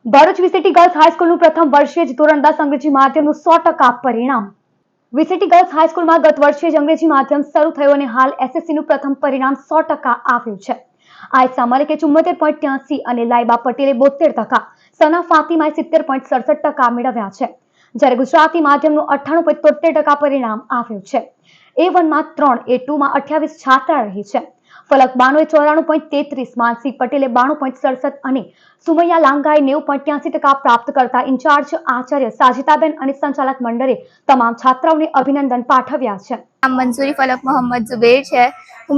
Bharuch VCT girls હાઈસ્કૂલનું પ્રથમ વર્ષે જ ધોરણ 10 અંગ્રેજી માધ્યમનું 100% પરિણામ. વીસીટી ગર્લ્સ હાઈસ્કૂલમાં ગત વર્ષે જ અંગ્રેજી માધ્યમ શરૂ થયું અને હાલ એસએસસીનું પ્રથમ પરિણામ 100% આવ્યું છે. આયશા મલિકે 74.83 અને લાઇબા પટેલે 72%, સના ફાતિમાએ 70.67% મેળવ્યા છે. જ્યારે ગુજરાતી માધ્યમનું 98.73% પરિણામ આવ્યું છે. A1 માં 3, A2 માં 28 છાત્રા રહી છે. ફલક બાનોએ 94.33, માનસી પટેલે 92.67 અને સુમૈયા લાંગાએ 90.83% પ્રાપ્ત કરતા ઇન્ચાર્જ આચાર્ય સાજિતાબેન અને સંચાલક મંડળે તમામ છાત્રાઓને અભિનંદન પાઠવ્યા છે. મંસૂરી ફલક મોહમ્મદ ઝુબેર છે.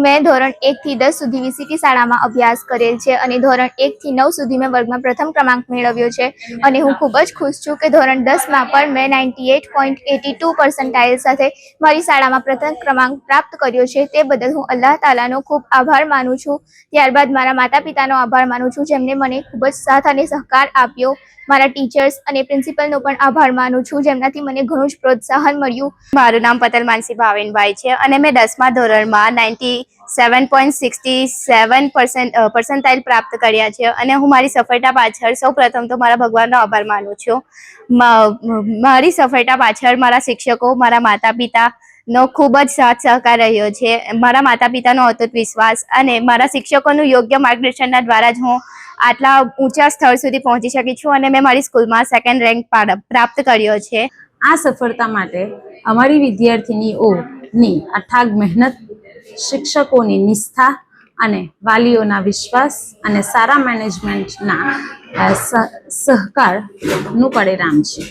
મેં ધોરણ 1 થી 10 સુધી વીસીટી શાળામાં અભ્યાસ કરેલ છે અને ધોરણ 1 થી 9 સુધી મેં વર્ગમાં પ્રથમ ક્રમાંક મેળવ્યો છે અને હું ખૂબ જ ખુશ છું કે ધોરણ 10માં પણ મેં 98.82% સાથે મારી શાળામાં પ્રથમ ક્રમાંક પ્રાપ્ત કર્યો છે. તે બદલ હું અલ્લાહ તાલાનો ખૂબ આભાર માનું છું. ત્યારબાદ મારા માતા પિતાનો આભાર માનું છું, જેમને મને ખૂબ જ સાથ અને સહકાર આપ્યો. મારા ટીચર્સ અને પ્રિન્સિપલનો પણ આભાર માનું છું, જેમનાથી મને ઘણું જ પ્રોત્સાહન મળ્યું. મારું નામ પટેલ માનસી ભાવિનભાઈ છે અને મેં 10મા ધોરણમાં 97.67% પર્સન્ટાઇલ પ્રાપ્ત કર્યા છે અને હું મારી સફળતા પાછળ સૌપ્રથમ તો મારા ભગવાનનો આભાર માનું છું. મારી સફળતા પાછળ મારા શિક્ષકો, મારા માતા પિતાનો ખૂબ જ સાથ સહકાર રહ્યો છે. મારા માતા પિતાનો અતૂટ વિશ્વાસ અને મારા શિક્ષકોનું યોગ્ય માર્ગદર્શનના દ્વારા જ હું આટલા ઊંચા સ્થળ સુધી પહોંચી શકી છું અને મેં મારી સ્કૂલમાં 2nd રેન્ક પ્રાપ્ત કર્યો છે. આ સફળતા માટે અમારી વિદ્યાર્થીનીઓની અથાગ મહેનત, શિક્ષકોની નિષ્ઠા અને વાલીઓના વિશ્વાસ અને સારા મેનેજમેન્ટના સહકારનું પરિણામ છે.